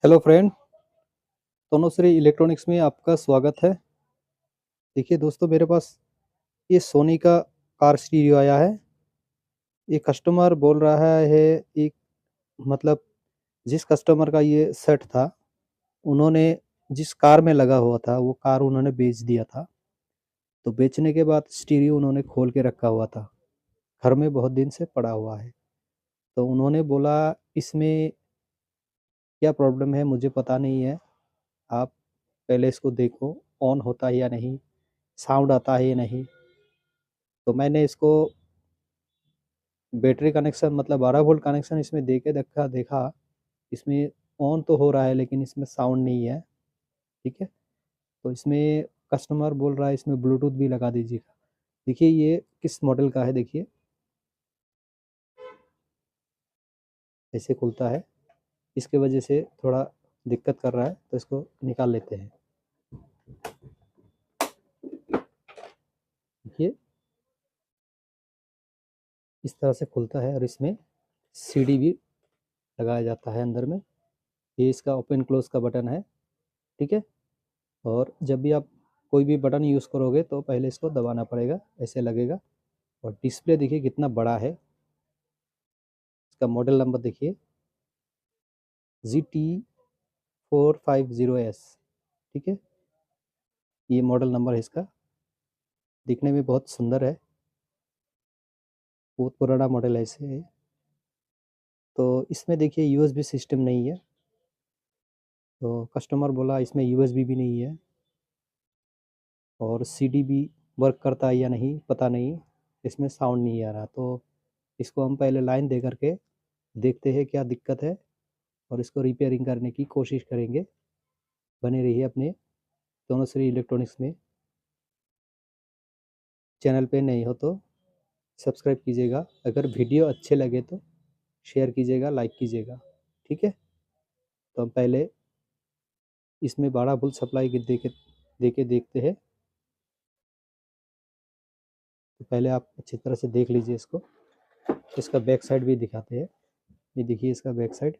Hello friend, Tanushree electronics में आपका स्वागत है। देखिए दोस्तों, मेरे पास ये सोनी का कार स्टीरियो आया है। ये कस्टमर बोल रहा है, एक मतलब जिस कस्टमर का ये सेट था, उन्होंने जिस कार में लगा हुआ था वो कार उन्होंने बेच दिया था। तो बेचने के बाद स्टीरियो उन्होंने खोल के रखा हुआ था, घर में बहुत दिन से पड़ा हुआ है। तो उन्होंने बोला इसमें क्या प्रॉब्लम है मुझे पता नहीं है, आप पहले इसको देखो, ऑन होता है या नहीं, साउंड आता है या नहीं। तो मैंने इसको बैटरी कनेक्शन मतलब 12 वोल्ट कनेक्शन इसमें दे के देखा इसमें ऑन तो हो रहा है लेकिन इसमें साउंड नहीं है। ठीक है, तो इसमें कस्टमर बोल रहा है इसमें ब्लूटूथ भी लगा दीजिएगा। देखिए ये किस मॉडल का है, देखिए ऐसे खुलता है, इसके वजह से थोड़ा दिक्कत कर रहा है, तो इसको निकाल लेते हैं। देखिए इस तरह से खुलता है और इसमें सीडी भी लगाया जाता है अंदर में। ये इसका ओपन क्लोज का बटन है। ठीक है, और जब भी आप कोई भी बटन यूज़ करोगे तो पहले इसको दबाना पड़ेगा, ऐसे लगेगा। और डिस्प्ले देखिए कितना बड़ा है। इसका मॉडल नंबर देखिए GT450S। ठीक है, ये मॉडल नंबर है इसका। दिखने में बहुत सुंदर है, बहुत पुराना मॉडल है इसे। तो इसमें देखिए यूएसबी सिस्टम नहीं है, तो कस्टमर बोला इसमें यूएसबी भी नहीं है, और सीडी भी वर्क करता है या नहीं पता नहीं, इसमें साउंड नहीं आ रहा। तो इसको हम पहले लाइन दे करके देखते हैं क्या दिक्कत है, और इसको रिपेयरिंग करने की कोशिश करेंगे। बने रहिए अपने तनुश्री इलेक्ट्रॉनिक्स में। चैनल पे नहीं हो तो सब्सक्राइब कीजिएगा, अगर वीडियो अच्छे लगे तो शेयर कीजिएगा, लाइक कीजिएगा। ठीक है, तो हम पहले इसमें 12 वोल्ट सप्लाई दे के देखते हैं। तो पहले आप अच्छी तरह से देख लीजिए इसको। इसका बैक साइड भी दिखाते हैं। ये देखिए इसका बैक साइड,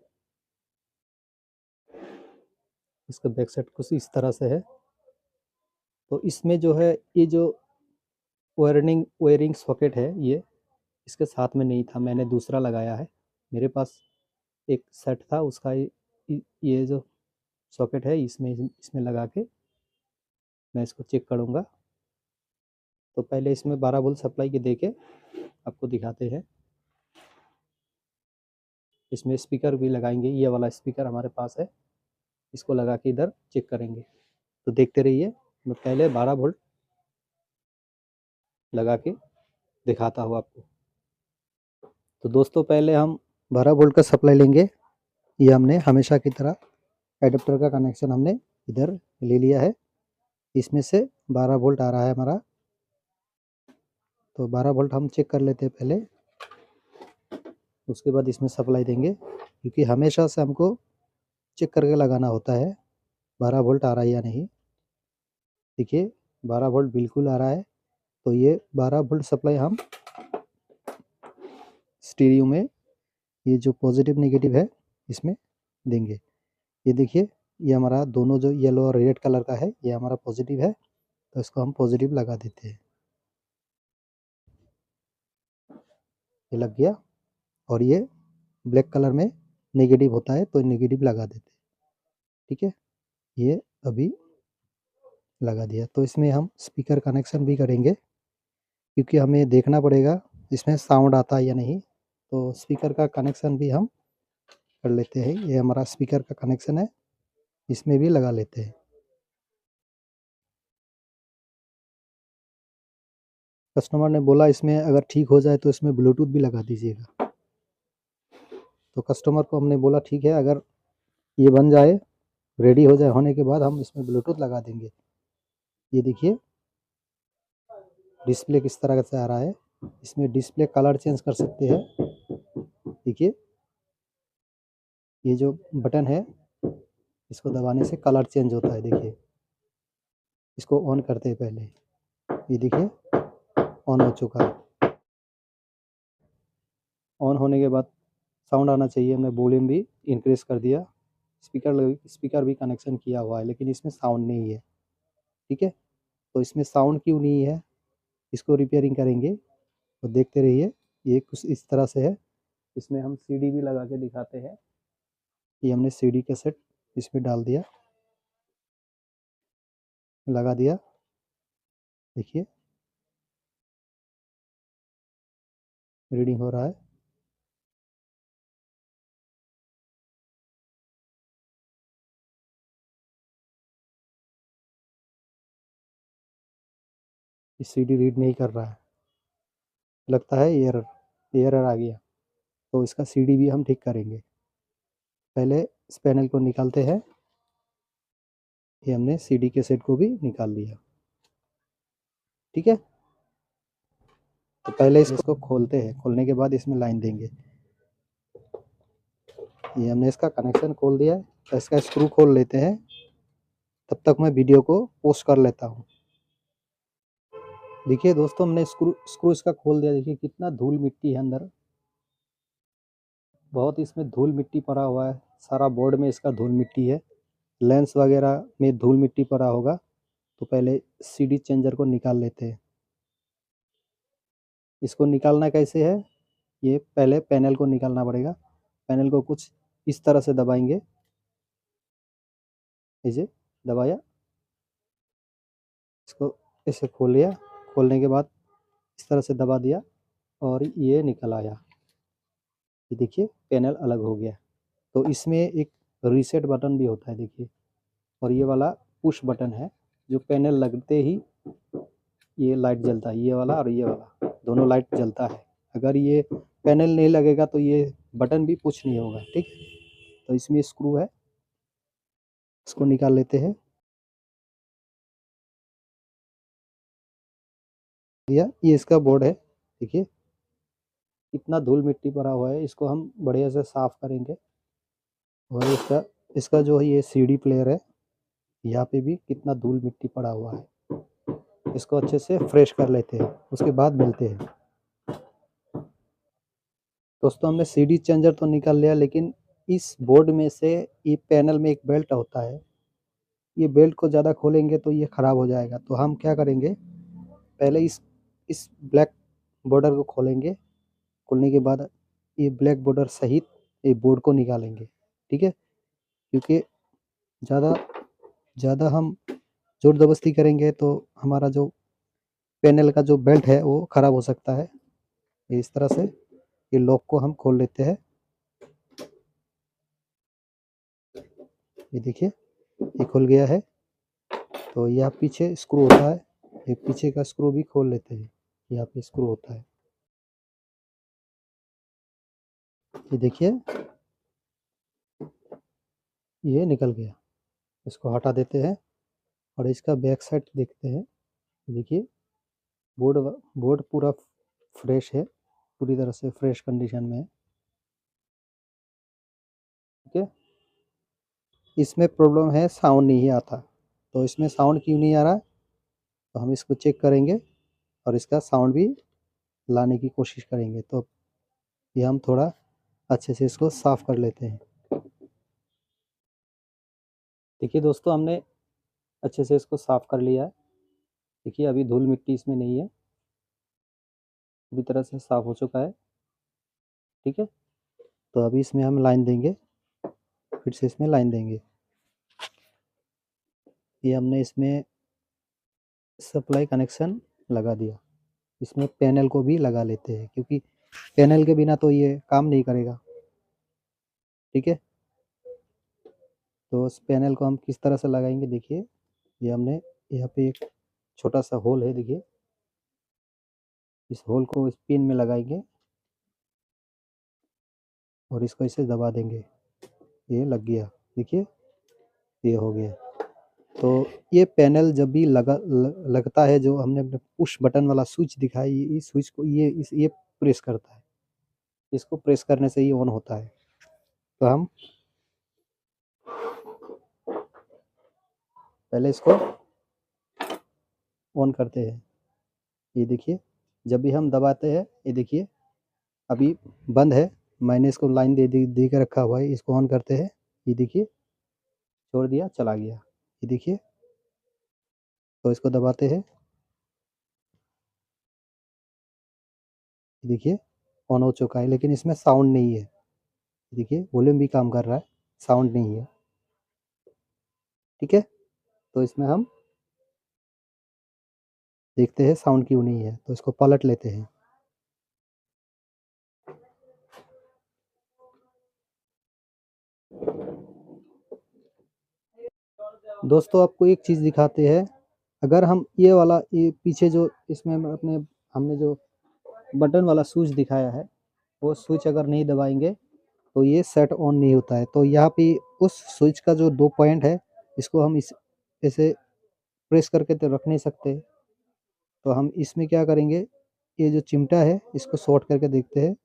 इसका बैक साइड कुछ इस तरह से है। तो इसमें जो है ये जो वायरिंग सॉकेट है, ये इसके साथ में नहीं था, मैंने दूसरा लगाया है। मेरे पास एक सेट था उसका, ये जो सॉकेट है इसमें इसमें लगा के मैं इसको चेक करूँगा। तो पहले इसमें 12 वोल्ट सप्लाई के देके आपको दिखाते हैं। इसमें स्पीकर भी लगाएंगे, ये वाला स्पीकर हमारे पास है, इसको लगा के इधर चेक करेंगे। तो देखते रहिए, मैं पहले 12 वोल्ट लगा के दिखाता हूँ आपको। तो दोस्तों पहले हम 12 वोल्ट का सप्लाई लेंगे। ये हमने हमेशा की तरह एडाप्टर का कनेक्शन हमने इधर ले लिया है। इसमें से 12 वोल्ट आ रहा है हमारा। तो 12 वोल्ट हम चेक कर लेते हैं पहले, उसके बाद इसमें सप्लाई देंगे, क्योंकि हमेशा से हमको चेक करके लगाना होता है 12 वोल्ट आ रहा है या नहीं। देखिए 12 वोल्ट बिल्कुल आ रहा है। तो ये 12 वोल्ट सप्लाई हम स्टीरियो में, ये जो पॉजिटिव नेगेटिव है इसमें देंगे। ये देखिए ये हमारा दोनों जो येलो और रेड कलर का है, ये हमारा पॉजिटिव है, तो इसको हम पॉजिटिव लगा देते हैं। ये लग गया। और ये ब्लैक कलर में नेगेटिव होता है, तो नेगेटिव लगा देते हैं। ठीक है, ये अभी लगा दिया। तो इसमें हम स्पीकर कनेक्शन भी करेंगे, क्योंकि हमें देखना पड़ेगा इसमें साउंड आता है या नहीं। तो स्पीकर का कनेक्शन भी हम कर लेते हैं। ये हमारा स्पीकर का कनेक्शन है, इसमें भी लगा लेते हैं। कस्टमर ने बोला इसमें अगर ठीक हो जाए तो इसमें ब्लूटूथ भी लगा दीजिएगा। तो कस्टमर को हमने बोला ठीक है, अगर ये बन जाए, रेडी हो जाए, होने के बाद हम इसमें ब्लूटूथ लगा देंगे। ये देखिए डिस्प्ले किस तरह से आ रहा है। इसमें डिस्प्ले कलर चेंज कर सकते हैं। देखिए ये जो बटन है, इसको दबाने से कलर चेंज होता है। देखिए इसको ऑन करते हैं पहले, ये देखिए ऑन हो चुका है। ऑन होने के बाद साउंड आना चाहिए, हमने वॉल्यूम भी इंक्रीज कर दिया। स्पीकर भी कनेक्शन किया हुआ है, लेकिन इसमें साउंड नहीं है। ठीक है, तो इसमें साउंड क्यों नहीं है, इसको रिपेयरिंग करेंगे, तो देखते रहिए। ये कुछ इस तरह से है। इसमें हम सीडी भी लगा के दिखाते हैं। ये हमने सीडी कैसेट इसमें डाल दिया, लगा दिया, देखिए रीडिंग हो रहा है। इस सीडी रीड नहीं कर रहा है, लगता है एरर आ गया। तो इसका सीडी भी हम ठीक करेंगे। पहले इस पैनल को निकालते हैं। ये हमने सीडी कैसेट को भी निकाल लिया। ठीक है, तो पहले इसको खोलते हैं। खोलने के बाद इसमें लाइन देंगे। ये हमने इसका कनेक्शन खोल दिया है, तो इसका स्क्रू खोल लेते हैं। तब तक मैं वीडियो को पोस्ट कर लेता हूँ। देखिए दोस्तों, हमने स्क्रू इसका खोल दिया। देखिए कितना धूल मिट्टी है अंदर, बहुत इसमें धूल मिट्टी पड़ा हुआ है। सारा बोर्ड में इसका धूल मिट्टी है, लेंस वगैरह में धूल मिट्टी पड़ा होगा। तो पहले सीडी चेंजर को निकाल लेते हैं। इसको निकालना कैसे है, ये पहले पैनल को निकालना पड़ेगा। पैनल को कुछ इस तरह से दबाएंगे, ऐसे दबाया, इसको ऐसे खोल लिया। खोलने के बाद इस तरह से दबा दिया और ये निकल आया। ये देखिए पैनल अलग हो गया। तो इसमें एक रीसेट बटन भी होता है, देखिए। और ये वाला पुश बटन है, जो पैनल लगते ही ये लाइट जलता है। ये वाला और ये वाला दोनों लाइट जलता है। अगर ये पैनल नहीं लगेगा तो ये बटन भी पुश नहीं होगा। ठीक, तो इसमें स्क्रू है, इसको निकाल लेते हैं। ये इसका बोर्ड है, देखिए कितना धूल मिट्टी पड़ा हुआ है। इसको हम बढ़िया से साफ करेंगे। और इसका जो है ये सीडी प्लेयर है, यहाँ पे भी कितना धूल मिट्टी पड़ा हुआ है। इसको अच्छे से फ्रेश कर लेते हैं, उसके बाद मिलते हैं। दोस्तों, हमने सीडी चेंजर तो निकाल लिया, लेकिन इस बोर्ड में से ये पैनल में एक बेल्ट होता है। ये बेल्ट को ज़्यादा खोलेंगे तो ये ख़राब हो जाएगा। तो हम क्या करेंगे, पहले इस ब्लैक बॉर्डर को खोलेंगे। खोलने के बाद ये ब्लैक बॉर्डर सहित ये बोर्ड को निकालेंगे। ठीक है, क्योंकि ज़्यादा ज़्यादा हम ज़ोर ज़बरदस्ती करेंगे तो हमारा जो पैनल का जो बेल्ट है वो ख़राब हो सकता है। इस तरह से ये लॉक को हम खोल लेते हैं। ये देखिए ये खुल गया है। तो यह पीछे स्क्रू होता है, ये पीछे का स्क्रू भी खोल लेते हैं। यहाँ पे स्क्रू होता है, ये देखिए ये निकल गया। इसको हटा देते हैं और इसका बैक साइड देखते हैं। देखिए बोर्ड पूरा फ्रेश है, पूरी तरह से फ्रेश कंडीशन में है। ठीक है, इसमें प्रॉब्लम है, साउंड नहीं आता। तो इसमें साउंड क्यों नहीं आ रहा, तो हम इसको चेक करेंगे और इसका साउंड भी लाने की कोशिश करेंगे। तो ये हम थोड़ा अच्छे से इसको साफ कर लेते हैं। देखिए दोस्तों, हमने अच्छे से इसको साफ कर लिया है। देखिए अभी धूल मिट्टी इसमें नहीं है, पूरी तरह से साफ हो चुका है। ठीक है, तो अभी इसमें हम लाइन देंगे, फिर से इसमें लाइन देंगे। ये हमने इसमें सप्लाई कनेक्शन लगा दिया। इसमें पैनल को भी लगा लेते हैं, क्योंकि पैनल के बिना तो ये काम नहीं करेगा। ठीक है, तो उस पैनल को हम किस तरह से लगाएंगे, देखिए ये हमने यहाँ पे एक छोटा सा होल है, देखिए इस होल को इस पिन में लगाएंगे और इसको इसे दबा देंगे। ये लग गया, देखिए ये हो गया। तो ये पैनल जब भी लगता है, जो हमने अपने पुश बटन वाला स्विच दिखाई, इस स्विच को ये प्रेस करता है। इसको प्रेस करने से ही ऑन होता है। तो हम पहले इसको ऑन करते हैं। ये देखिए जब भी हम दबाते हैं, ये देखिए अभी बंद है। मैंने इसको लाइन दे के रखा हुआ है। इसको ऑन करते हैं, ये देखिए छोड़ दिया, चला गया। ये देखिए, तो इसको दबाते हैं, देखिए ऑन हो चुका है, लेकिन इसमें साउंड नहीं है। देखिए वॉल्यूम भी काम कर रहा है, साउंड नहीं है। ठीक है, तो इसमें हम देखते हैं साउंड क्यों नहीं है, तो इसको पलट लेते हैं। दोस्तों आपको एक चीज़ दिखाते हैं, अगर हम ये वाला, ये पीछे जो इसमें अपने हमने जो बटन वाला स्विच दिखाया है, वो स्विच अगर नहीं दबाएंगे तो ये सेट ऑन नहीं होता है। तो यहाँ पे उस स्विच का जो 2 पॉइंट है, इसको हम इस ऐसे प्रेस करके तो रख नहीं सकते। तो हम इसमें क्या करेंगे, ये जो चिमटा है इसको शॉर्ट करके देखते हैं।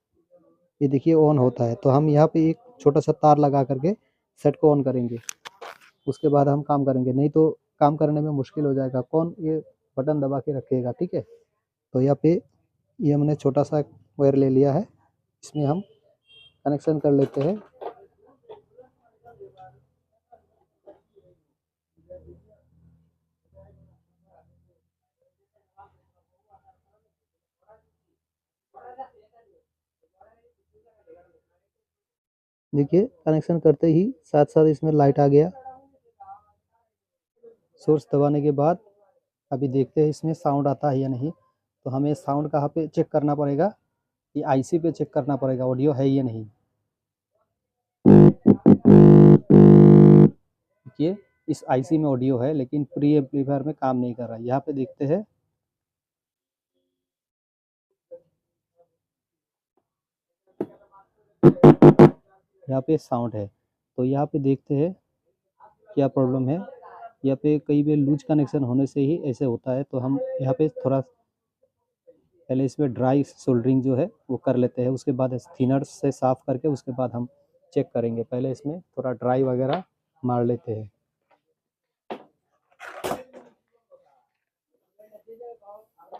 ये देखिए ऑन होता है, तो हम यहाँ पे एक छोटा सा तार लगा करके सेट को ऑन करेंगे, उसके बाद हम काम करेंगे, नहीं तो काम करने में मुश्किल हो जाएगा। कौन ये बटन दबा के रखेगा। ठीक है, तो यहाँ पे ये हमने छोटा सा वायर ले लिया है, इसमें हम कनेक्शन कर लेते हैं। देखिए कनेक्शन करते ही साथ साथ इसमें लाइट आ गया। सोर्स दबाने के बाद अभी देखते हैं इसमें साउंड आता है या नहीं। तो हमें साउंड कहाँ पे चेक करना पड़ेगा, ये आईसी पे चेक करना पड़ेगा, ऑडियो है या नहीं। देखिए इस आईसी में ऑडियो है, लेकिन प्री एम्पलीफायर में काम नहीं कर रहा है। यहाँ पे देखते हैं, यहाँ पे साउंड है। तो यहाँ पे देखते हैं क्या प्रॉब्लम है। यहाँ पे कई बार लूज कनेक्शन होने से ही ऐसे होता है। तो हम यहाँ पे थोड़ा पहले इसमें ड्राई सोल्डरिंग जो है वो कर लेते हैं, उसके बाद थिनर से साफ करके उसके बाद हम चेक करेंगे। पहले इसमें थोड़ा ड्राई वगैरह मार लेते हैं।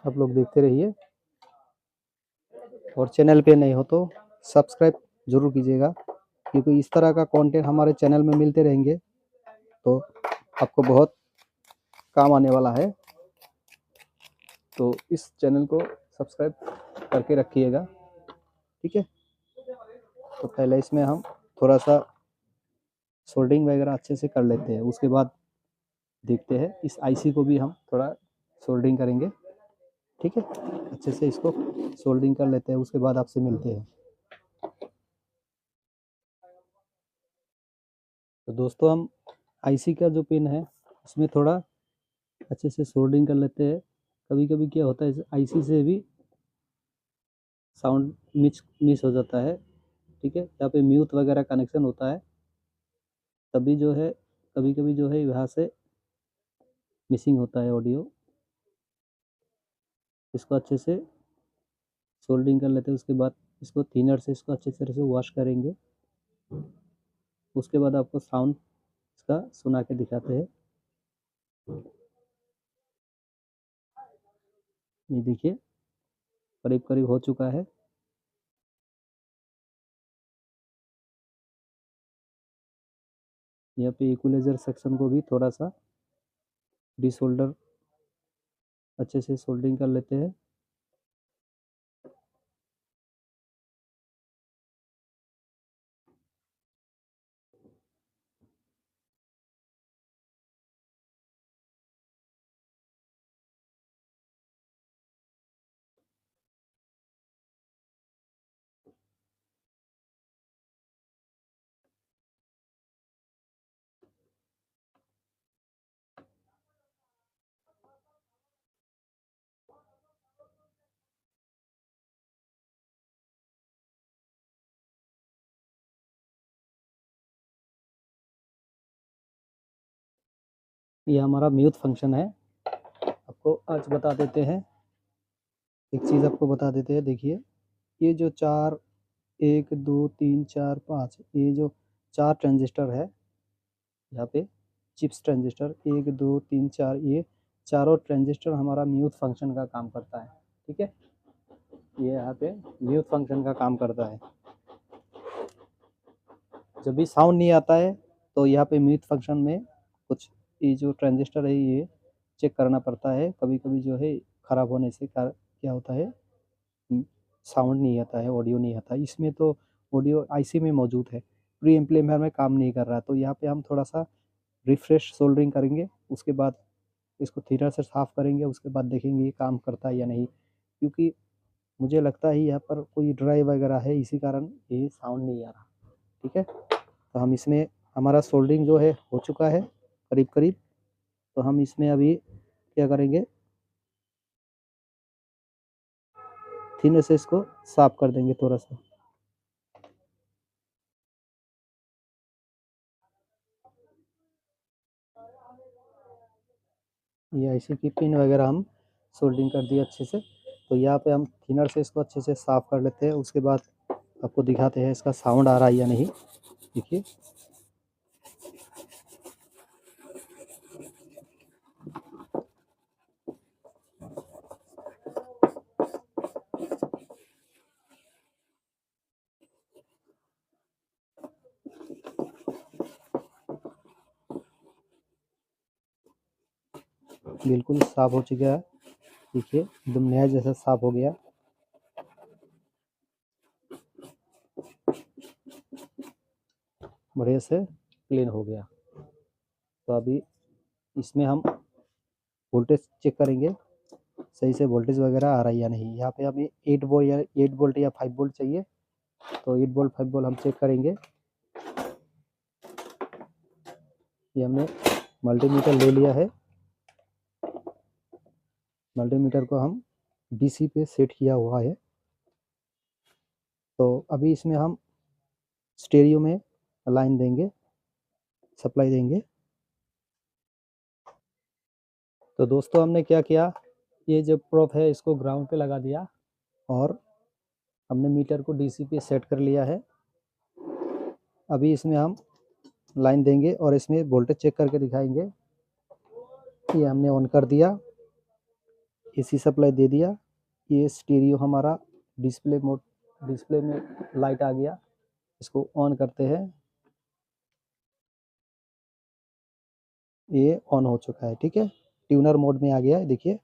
आप लोग देखते रहिए, और चैनल पे नहीं हो तो सब्सक्राइब जरूर कीजिएगा, क्योंकि इस तरह का कंटेंट हमारे चैनल में मिलते रहेंगे तो आपको बहुत काम आने वाला है। तो इस चैनल को सब्सक्राइब करके रखिएगा। ठीक है, तो पहले इसमें हम थोड़ा सा सोल्डरिंग वगैरह अच्छे से कर लेते हैं, उसके बाद देखते हैं। इस आईसी को भी हम थोड़ा सोल्डरिंग करेंगे। ठीक है, अच्छे से इसको सोल्डरिंग कर लेते हैं, उसके बाद आपसे मिलते हैं। तो दोस्तों हम आईसी का जो पिन है उसमें थोड़ा अच्छे से सोल्डरिंग कर लेते हैं। कभी कभी क्या होता है, आईसी से भी साउंड मिस हो जाता है। ठीक है, यहाँ पे म्यूट वगैरह कनेक्शन होता है, तभी जो है कभी कभी जो है यहाँ से मिसिंग होता है ऑडियो। इसको अच्छे से सोल्डरिंग कर लेते हैं, उसके बाद इसको थिनर से इसको अच्छे तरह से वॉश करेंगे। उसके बाद आपको साउंड इसका सुना के दिखाते हैं। ये देखिए करीब करीब हो चुका है। यहाँ पे इक्वलाइजर सेक्शन को भी थोड़ा सा डिसोल्डर अच्छे से सोल्डरिंग कर लेते हैं। ये हमारा म्यूट फंक्शन है। आपको आज बता देते हैं, एक चीज़ आपको बता देते हैं। देखिए ये जो चार, 1 2 3 4 5, ये जो 4 ट्रांजिस्टर है यहाँ पे, चिप्स ट्रांजिस्टर 1 2 3 4, ये चारों ट्रांजिस्टर हमारा म्यूट फंक्शन का काम करता है। ठीक है, ये यहाँ पे म्यूट फंक्शन का काम करता है। जब भी साउंड नहीं आता है तो यहाँ पे म्यूट फंक्शन में कुछ ये जो ट्रांजिस्टर है ये चेक करना पड़ता है। कभी-कभी जो है ख़राब होने से क्या होता है, साउंड नहीं आता है, ऑडियो नहीं आता। इसमें तो ऑडियो आईसी में मौजूद है, प्री एम्पलीफायर में काम नहीं कर रहा। तो यहाँ पे हम थोड़ा-सा रिफ्रेश सोल्डरिंग करेंगे, उसके बाद इसको थिनर से साफ़ करेंगे, उसके बाद देखेंगे ये काम करता है या नहीं। क्योंकि मुझे लगता है यहाँ पर कोई ड्राई वगैरह है, इसी कारण ये साउंड नहीं आ रहा। ठीक है? तो हम इसमें हमारा सोल्डरिंग जो है हो चुका है करीब-करीब। तो हम इसमें अभी क्या करेंगे, थिनर से इसको साफ़ कर देंगे थोड़ा-सा। ये आईसी की पिन वगैरह हम सोल्डरिंग कर दिए अच्छे से। तो यहाँ पे हम थिनर से इसको अच्छे से साफ़ कर लेते हैं, उसके बाद आपको दिखाते हैं इसका साउंड आ रहा है या नहीं। देखिए, बिल्कुल साफ़ हो चुका है। देखिए, एकदम नया जैसा साफ़ हो गया। बढ़िया से क्लीन हो गया। तो अभी इसमें हम वोल्टेज चेक करेंगे, सही से वोल्टेज वगैरह आ रहा है या नहीं। यहाँ पे हमें 8 वोल्ट या 5 वोल्ट चाहिए। तो 8 वोल्ट 5 वोल्ट हम चेक करेंगे। ये हमने मल्टीमीटर ले लिया है। मल्टीमीटर को हम डीसी पे सेट किया हुआ है। तो अभी इसमें हम स्टेरियो में लाइन देंगे, सप्लाई देंगे। तो दोस्तों हमने क्या किया, ये जो प्रोब है इसको ग्राउंड पे लगा दिया और हमने मीटर को डीसी पे सेट कर लिया है। अभी इसमें हम लाइन देंगे और इसमें वोल्टेज चेक करके दिखाएंगे। ये हमने ऑन कर दिया, एसी सप्लाई दे दिया। ये स्टीरियो हमारा डिस्प्ले में लाइट आ गया। इसको ऑन करते हैं, ये ऑन हो चुका है। ठीक है, ट्यूनर मोड में आ गया है। देखिए,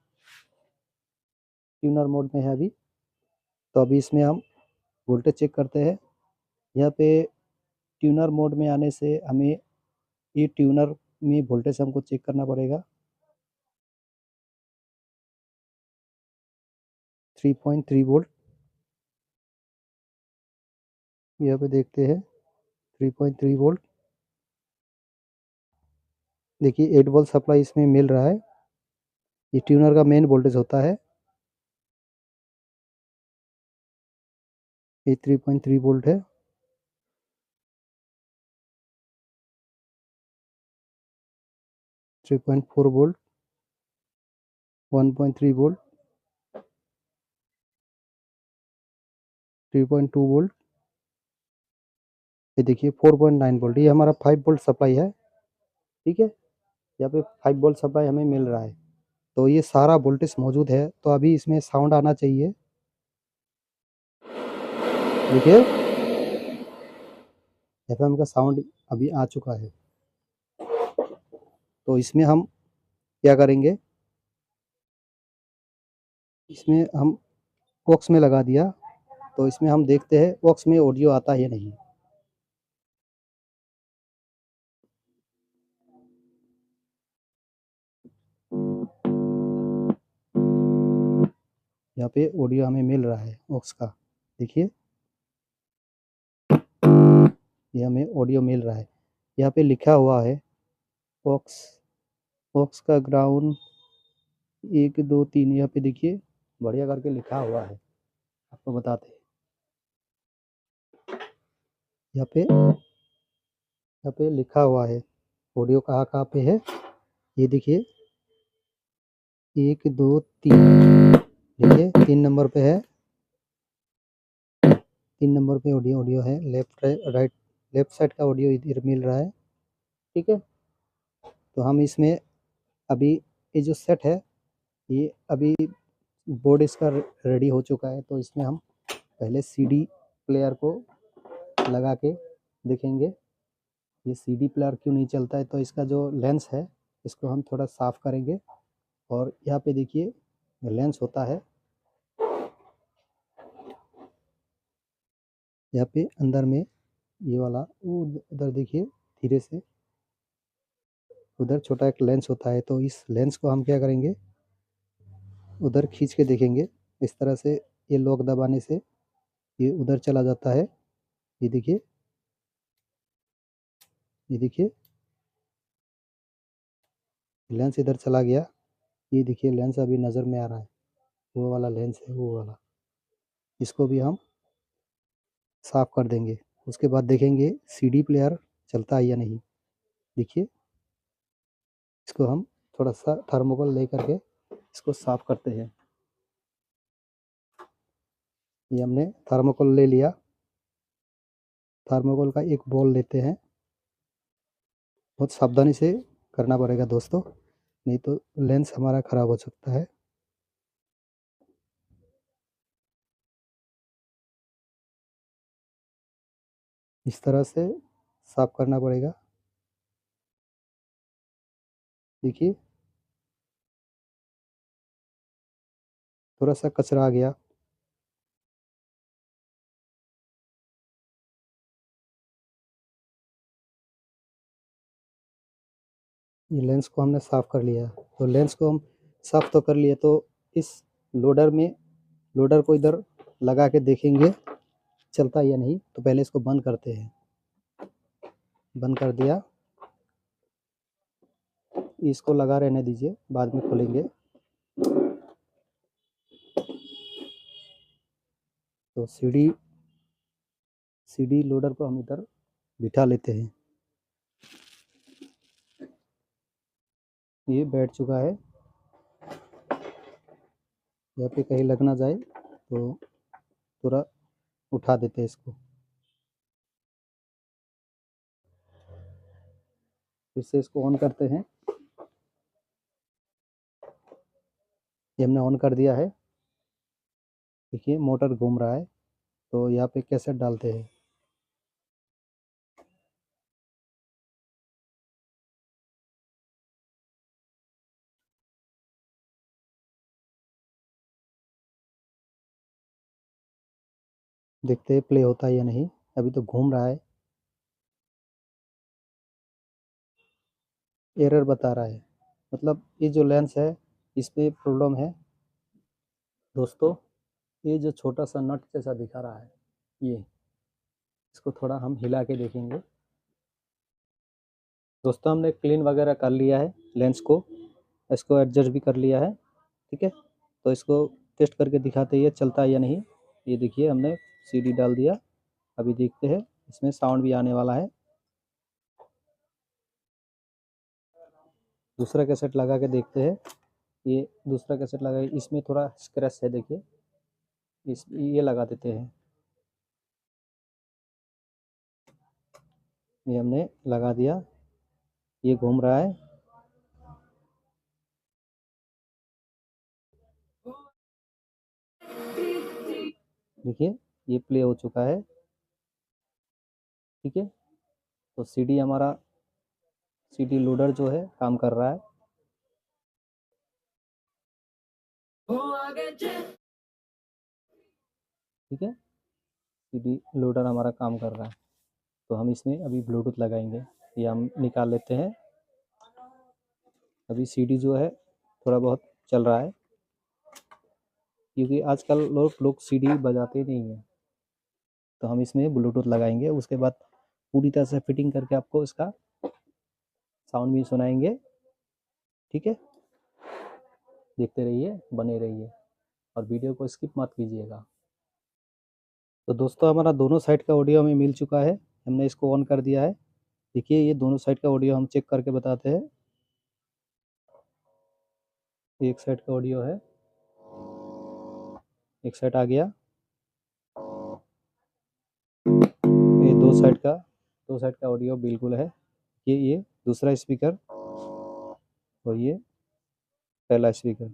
ट्यूनर मोड में है अभी। तो अभी इसमें हम वोल्टेज चेक करते हैं। यहाँ पे ट्यूनर मोड में आने से हमें ये ट्यूनर में वोल्टेज हमको चेक करना पड़ेगा। 3.3 वोल्ट यहाँ पे देखते हैं, 3.3 वोल्ट। देखिए 8 वोल्ट सप्लाई इसमें मिल रहा है। ये ट्यूनर का मेन वोल्टेज होता है। ये 3.3 वोल्ट है। 3.4 वोल्ट, 1.3 वोल्ट, 3.2 वोल्ट। ये देखिए 4.9 वोल्ट। ये हमारा 5 वोल्ट सप्लाई है। ठीक है, यहाँ पे 5 वोल्ट सप्लाई हमें मिल रहा है। तो ये सारा वोल्टेज मौजूद है। तो अभी इसमें साउंड आना चाहिए। देखिए, एफएम का साउंड अभी आ चुका है। तो इसमें हम क्या करेंगे, इसमें हम बॉक्स में लगा दिया। तो इसमें हम देखते हैं बॉक्स में ऑडियो आता है या नहीं। यहाँ पे ऑडियो हमें मिल रहा है ऑक्स का। देखिए, ये हमें ऑडियो मिल रहा है। यहाँ पे लिखा हुआ है ऑक्स, ऑक्स का ग्राउंड 1 2 3। यहाँ पे देखिए बढ़िया करके लिखा हुआ है, आपको बताते हैं। यहाँ पे लिखा हुआ है ऑडियो कहाँ कहाँ पे है। ये देखिए 1 2 3, देखिए 3 नंबर पे है। 3 नंबर पे ऑडियो है। लेफ्ट साइड का ऑडियो इधर मिल रहा है। ठीक है, तो हम इसमें अभी ये जो सेट है, ये अभी बोर्ड इसका रेडी हो चुका है। तो इसमें हम पहले सीडी प्लेयर को लगा के देखेंगे। ये सीडी प्लेयर क्यों नहीं चलता है, तो इसका जो लेंस है इसको हम थोड़ा साफ़ करेंगे। और यहाँ पे देखिए लेंस होता है, यहाँ पे अंदर में ये वाला, वो उधर देखिए धीरे से, उधर छोटा एक लेंस होता है। तो इस लेंस को हम क्या करेंगे, उधर खींच के देखेंगे। इस तरह से ये लॉक दबाने से ये उधर चला जाता है। ये देखिए, ये देखिए लेंस इधर चला गया। ये देखिए लेंस अभी नज़र में आ रहा है, वो वाला लेंस है, वो वाला। इसको भी हम साफ़ कर देंगे। उसके बाद देखेंगे सीडी प्लेयर चलता है या नहीं। देखिए इसको हम थोड़ा सा थर्मोकोल ले करके इसको साफ़ करते हैं। ये हमने थर्मोकोल ले लिया। थर्मोकोल का एक बॉल लेते हैं। बहुत सावधानी से करना पड़ेगा दोस्तों, नहीं तो लेंस हमारा ख़राब हो सकता है। इस तरह से साफ़ करना पड़ेगा। देखिए थोड़ा सा कचरा आ गया। ये लेंस को हमने साफ़ कर लिया। तो लेंस को हम साफ़ तो कर लिए, तो इस लोडर में, लोडर को इधर लगा के देखेंगे चलता है या नहीं। तो पहले इसको बंद करते हैं। बंद कर दिया, इसको लगा रहने दीजिए, बाद में खोलेंगे। तो सीडी लोडर को हम इधर बिठा लेते हैं। ये बैठ चुका है। यहाँ पे कहीं लग ना जाए तो थोड़ा उठा देते हैं इसको। फिर से इसको ऑन करते हैं। ये हमने ऑन कर दिया है। देखिए मोटर घूम रहा है। तो यहाँ पे कैसेट डालते हैं। देखते हैं प्ले होता है या नहीं। अभी तो घूम रहा है, एरर बता रहा है। मतलब ये जो लेंस है इसमें प्रॉब्लम है दोस्तों। ये जो छोटा सा नट जैसा दिखा रहा है, ये इसको थोड़ा हम हिला के देखेंगे। दोस्तों हमने क्लीन वगैरह कर लिया है लेंस को, इसको एडजस्ट भी कर लिया है। ठीक है, तो इसको टेस्ट करके दिखाते हैं ये चलता है या नहीं। ये देखिए हमने सीडी डाल दिया। अभी देखते हैं, इसमें साउंड भी आने वाला है। दूसरा कैसेट लगा के देखते हैं। ये दूसरा कैसेट लगा, इसमें थोड़ा स्क्रैच है, देखिए इस ये लगा देते हैं। ये हमने लगा दिया, ये घूम रहा है। देखिए ये प्ले हो चुका है। ठीक है, तो सीडी हमारा, सीडी लोडर जो है काम कर रहा है। ठीक है, सीडी लोडर हमारा काम कर रहा है। तो हम इसमें अभी ब्लूटूथ लगाएंगे। ये हम निकाल लेते हैं। अभी सीडी जो है थोड़ा बहुत चल रहा है, क्योंकि आजकल लोग सीडी बजाते नहीं हैं। तो हम इसमें ब्लूटूथ लगाएंगे, उसके बाद पूरी तरह से फिटिंग करके आपको इसका साउंड भी सुनाएंगे। ठीक है, देखते रहिए, बने रहिए और वीडियो को स्किप मत कीजिएगा। तो दोस्तों हमारा दोनों साइड का ऑडियो हमें मिल चुका है। हमने इसको ऑन कर दिया है। देखिए ये दोनों साइड का ऑडियो हम चेक करके बताते हैं। एक साइड का ऑडियो है, एक साइड आ गया। ये दो साइड का ऑडियो बिल्कुल है। ये दूसरा स्पीकर और ये पहला स्पीकर,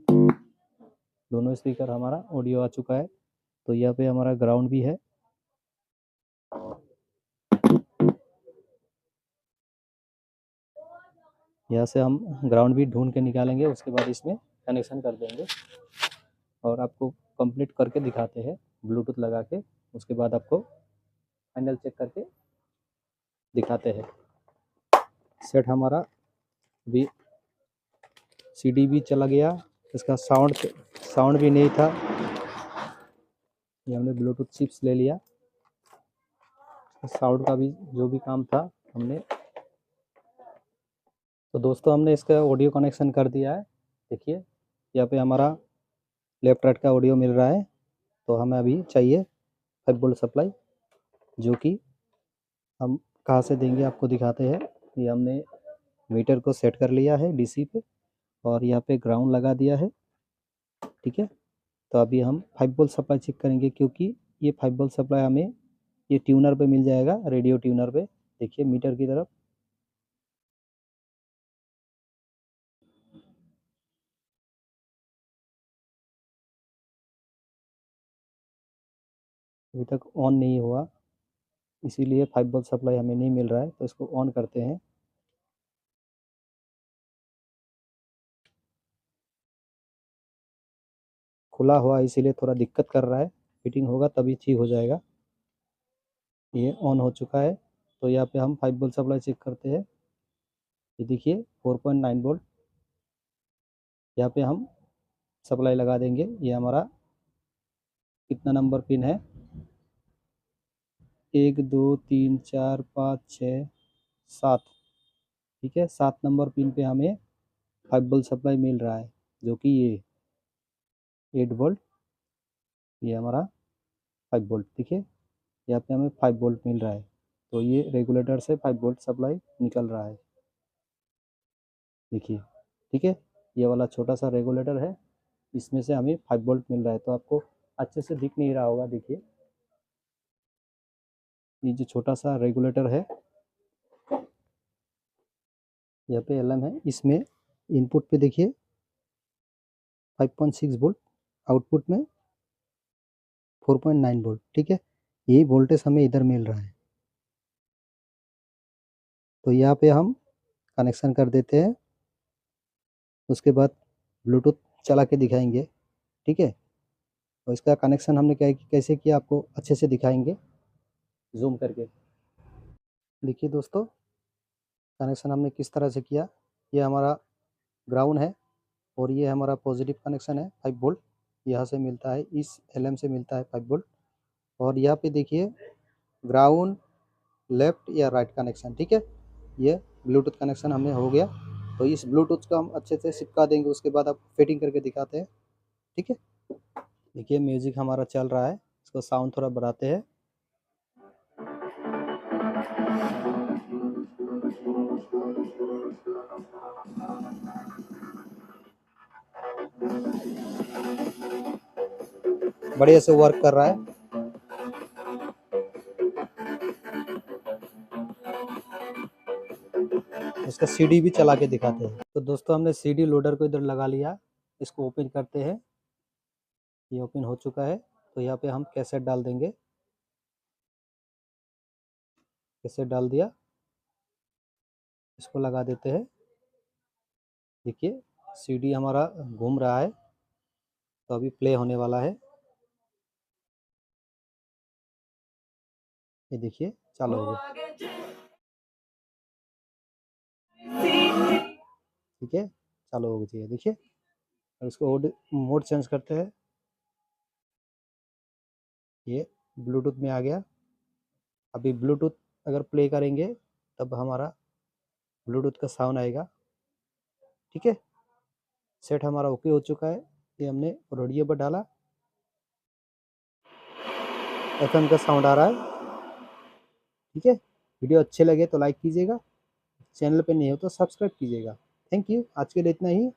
दोनों स्पीकर हमारा ऑडियो आ चुका है। तो यहाँ पे हमारा ग्राउंड भी है। यहाँ से हम ग्राउंड भी ढूंढ के निकालेंगे, उसके बाद इसमें कनेक्शन कर देंगे और आपको कंप्लीट करके दिखाते हैं ब्लूटूथ लगा के। उसके बाद आपको फाइनल चेक करके दिखाते हैं। सेट हमारा भी सीडी भी चला गया, इसका साउंड भी नहीं था। ये हमने ब्लूटूथ चिप्स ले लिया, साउंड का भी जो भी काम था हमने। तो दोस्तों हमने इसका ऑडियो कनेक्शन कर दिया है। देखिए यहाँ पे हमारा लेफ्ट राइट का ऑडियो मिल रहा है। तो हमें अभी चाहिए 5 वोल्ट सप्लाई, जो कि हम कहाँ से देंगे आपको दिखाते हैं। ये हमने मीटर को सेट कर लिया है डीसी पे और यहाँ पे ग्राउंड लगा दिया है। ठीक है, तो अभी हम 5 वोल्ट सप्लाई चेक करेंगे, क्योंकि ये 5 वोल्ट सप्लाई हमें ये ट्यूनर पे मिल जाएगा, रेडियो ट्यूनर पे। देखिए मीटर की तरफ, अभी तक ऑन नहीं हुआ, इसीलिए 5 वोल्ट सप्लाई हमें नहीं मिल रहा है। तो इसको ऑन करते हैं। खुला हुआ इसीलिए थोड़ा दिक्कत कर रहा है, फिटिंग होगा तभी ठीक हो जाएगा। ये ऑन हो चुका है। तो यहाँ पे हम 5 वोल्ट सप्लाई चेक करते हैं। ये देखिए 4.9 वोल्ट, यहाँ पे हम सप्लाई लगा देंगे। ये हमारा कितना नंबर पिन है, 1 2 3 4 5 6 7। ठीक है, 7 नंबर पिन पे हमें 5 वोल्ट सप्लाई मिल रहा है, जो कि ये 8 वोल्ट, ये हमारा 5 वोल्ट। देखिए यहाँ पे हमें 5 वोल्ट मिल रहा है। तो ये रेगुलेटर से 5 वोल्ट सप्लाई निकल रहा है, देखिए। ठीक है, ये वाला छोटा सा रेगुलेटर है, इसमें से हमें 5 वोल्ट मिल रहा है। तो आपको अच्छे से दिख नहीं रहा होगा, देखिए ये जो छोटा सा रेगुलेटर है, यहाँ पे एलएम है, इसमें इनपुट पे देखिए 5.6 वोल्ट, आउटपुट में 4.9 वोल्ट। ठीक है, यही वोल्टेज हमें इधर मिल रहा है। तो यहाँ पे हम कनेक्शन कर देते हैं, उसके बाद ब्लूटूथ चला के दिखाएंगे। ठीक है, और इसका कनेक्शन हमने कैसे किया आपको अच्छे से दिखाएंगे जूम करके। देखिए दोस्तों, कनेक्शन हमने किस तरह से किया। ये हमारा ग्राउंड है और ये हमारा पॉजिटिव कनेक्शन है, 5 वोल्ट यहाँ से मिलता है, इस एलएम से मिलता है 5 वोल्ट। और यहाँ पे देखिए ग्राउंड, लेफ्ट या राइट कनेक्शन। ठीक है, ये ब्लूटूथ कनेक्शन हमें हो गया। तो इस ब्लूटूथ को हम अच्छे से चिपका देंगे, उसके बाद आप फिटिंग करके दिखाते हैं। ठीक है, देखिए म्यूजिक हमारा चल रहा है, इसको साउंड थोड़ा बढ़ाते हैं। बढ़िया से वर्क कर रहा है। इसका सीडी भी चला के दिखाते हैं। तो दोस्तों हमने सीडी लोडर को इधर लगा लिया, इसको ओपन करते हैं। ये ओपन हो चुका है। तो यहाँ पे हम कैसेट डाल देंगे, कैसेट डाल दिया, इसको लगा देते हैं। देखिए सीडी हमारा घूम रहा है, तो अभी प्ले होने वाला है। ये देखिए चालू हो गया। ठीक है, चालू हो गई। देखिए, और इसको मोड चेंज करते हैं। ये ब्लूटूथ में आ गया। अभी ब्लूटूथ अगर प्ले करेंगे तब हमारा ब्लूटूथ का साउंड आएगा। ठीक है, सेट हमारा ओके हो चुका है। ये हमने रेडियो पर डाला, एफएम का साउंड आ रहा है। ठीक है, वीडियो अच्छे लगे तो लाइक कीजिएगा, चैनल पे नहीं हो तो सब्सक्राइब कीजिएगा। थैंक यू, आज के लिए इतना ही।